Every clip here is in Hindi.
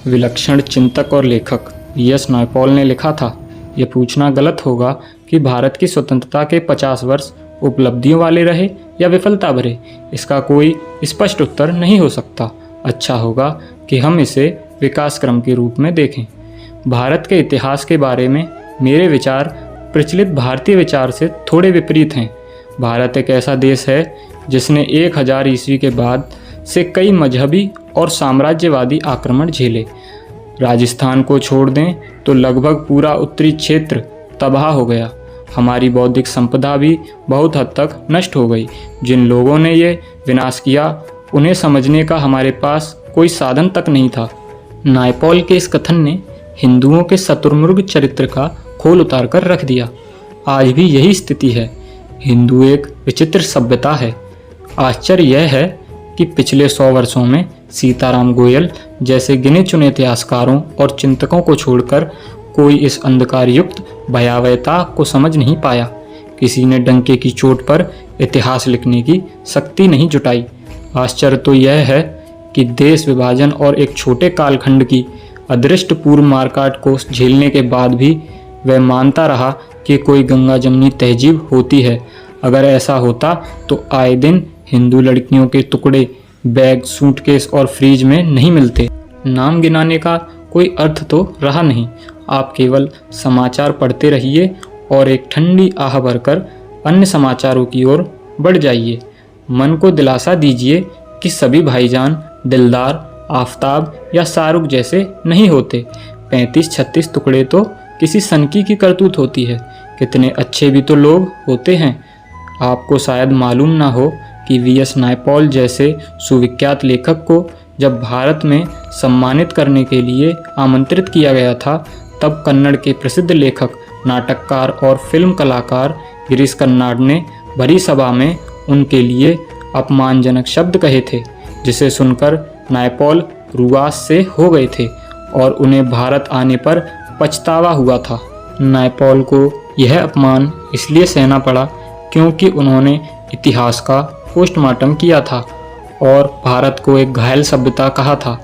विलक्षण चिंतक और लेखक V.S. नायपॉल ने लिखा था, यह पूछना गलत होगा कि भारत की स्वतंत्रता के 50 वर्ष उपलब्धियों वाले रहे या विफलता भरे। इसका कोई स्पष्ट उत्तर नहीं हो सकता। अच्छा होगा कि हम इसे विकास क्रम के रूप में देखें। भारत के इतिहास के बारे में मेरे विचार प्रचलित भारतीय विचार से थोड़े विपरीत हैं। भारत एक ऐसा देश है जिसने 1000 ईस्वी के बाद से कई मजहबी और साम्राज्यवादी आक्रमण झेले। राजस्थान को छोड़ दें तो लगभग पूरा उत्तरी क्षेत्र तबाह हो गया। हमारी बौद्धिक संपदा भी बहुत हद तक नष्ट हो गई। जिन लोगों ने ये विनाश किया, उन्हें समझने का हमारे पास कोई साधन तक नहीं था। नायपॉल के इस कथन ने हिंदुओं के शतुर्मुर्ग चरित्र का खोल उतार कर रख दिया। आज भी यही स्थिति है। हिंदू एक विचित्र सभ्यता है। आश्चर्य यह है कि पिछले 100 वर्षों में सीताराम गोयल जैसे गिने चुने इतिहासकारों और चिंतकों को छोड़कर कोई इस अंधकार युक्त भयावहता को समझ नहीं पाया। किसी ने डंके की चोट पर इतिहास लिखने की शक्ति नहीं जुटाई। आश्चर्य तो यह है कि देश विभाजन और एक छोटे कालखंड की अदृष्ट पूर्व मारकाट को झेलने के बाद भी वह मानता रहा कि कोई गंगा जमनी तहजीब होती है। अगर ऐसा होता तो आए दिन हिंदू लड़कियों के टुकड़े बैग, सूटकेस और फ्रिज में नहीं मिलते। नाम गिनाने का कोई अर्थ तो रहा नहीं। आप केवल समाचार पढ़ते रहिए और एक ठंडी आह भरकर अन्य समाचारों की ओर बढ़ जाइए। मन को दिलासा दीजिए कि सभी भाईजान दिलदार, आफताब या शाहरुख जैसे नहीं होते। 35-36 टुकड़े तो किसी सनकी की करतूत होती है। कितने अच्छे भी तो लोग होते हैं। आपको शायद मालूम ना हो कि V.S. नायपॉल जैसे सुविख्यात लेखक को जब भारत में सम्मानित करने के लिए आमंत्रित किया गया था, तब कन्नड़ के प्रसिद्ध लेखक, नाटककार और फिल्म कलाकार गिरीश कर्नाड ने भरी सभा में उनके लिए अपमानजनक शब्द कहे थे, जिसे सुनकर नायपॉल रुआस से हो गए थे और उन्हें भारत आने पर पछतावा हुआ था। नायपॉल को यह अपमान इसलिए सहना पड़ा क्योंकि उन्होंने इतिहास का पोस्टमार्टम किया था और भारत को एक घायल सभ्यता कहा था।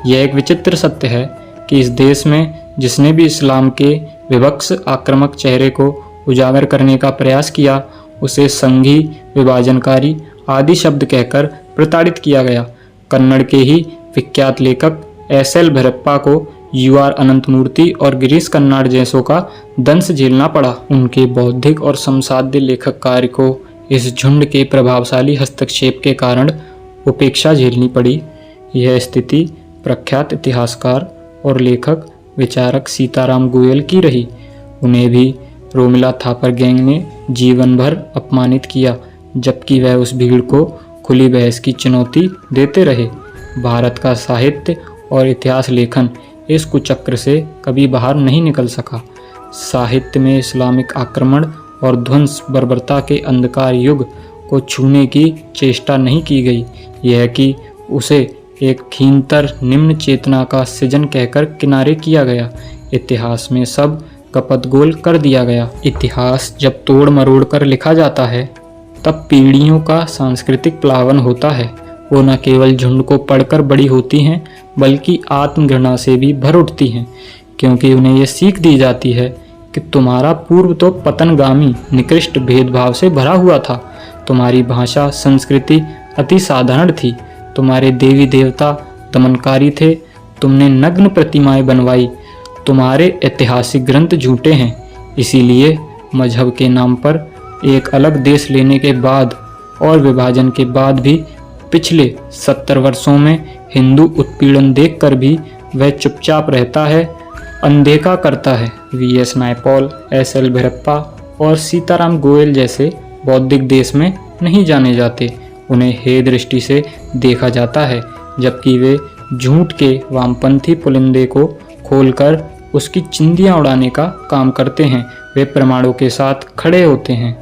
यह एक विचित्र सत्य है कि इस देश में जिसने भी इस्लाम के विवक्ष आक्रामक चेहरे को उजागर करने का प्रयास किया, उसे संघी, विभाजनकारी आदि शब्द कहकर प्रताड़ित किया गया। कन्नड़ के ही विख्यात लेखक S.L. भैरप्पा को U.R. अनंतमूर्ति और गिरीश कर्नाड जैसों का दंश झेलना पड़ा। उनके बौद्धिक और समसाध्य लेखक कार्य को इस झुंड के प्रभावशाली हस्तक्षेप के कारण उपेक्षा झेलनी पड़ी। यह स्थिति प्रख्यात इतिहासकार और लेखक विचारक सीताराम गोयल की रही। उन्हें भी रोमिला थापर गैंग ने जीवन भर अपमानित किया, जबकि वह उस भीड़ को खुली बहस की चुनौती देते रहे। भारत का साहित्य और इतिहास लेखन इस कुचक्र से कभी बाहर नहीं निकल सका। साहित्य में इस्लामिक आक्रमण और ध्वंस बर्बरता के अंधकार युग को छूने की चेष्टा नहीं की गई। यह कि उसे एक खीनतर निम्न चेतना का सृजन कहकर किनारे किया गया। इतिहास में सब कपतगोल कर दिया गया। इतिहास जब तोड़ मरोड़ कर लिखा जाता है, तब पीढ़ियों का सांस्कृतिक प्लावन होता है। वो न केवल झुंड को पढ़कर बड़ी होती हैं, बल्कि आत्मघृणा से भी भर उठती हैं, क्योंकि उन्हें यह सीख दी जाती है कि तुम्हारा पूर्व तो पतनगामी निकृष्ट भेदभाव से भरा हुआ था। तुम्हारी भाषा संस्कृति अति साधारण थी। तुम्हारे देवी देवता दमनकारी थे। तुमने नग्न प्रतिमाएं बनवाई। तुम्हारे ऐतिहासिक ग्रंथ झूठे हैं। इसीलिए मजहब के नाम पर एक अलग देश लेने के बाद और विभाजन के बाद भी पिछले 70 वर्षों में हिंदू उत्पीड़न देखकर भी वह चुपचाप रहता है, अनदेखा करता है। V.S. नायपॉल, S.L. भैरप्पा और सीताराम गोयल जैसे बौद्धिक देश में नहीं जाने जाते। उन्हें हे दृष्टि से देखा जाता है, जबकि वे झूठ के वामपंथी पुलिंदे को खोलकर उसकी चिंदियां उड़ाने का काम करते हैं। वे प्रमाणों के साथ खड़े होते हैं।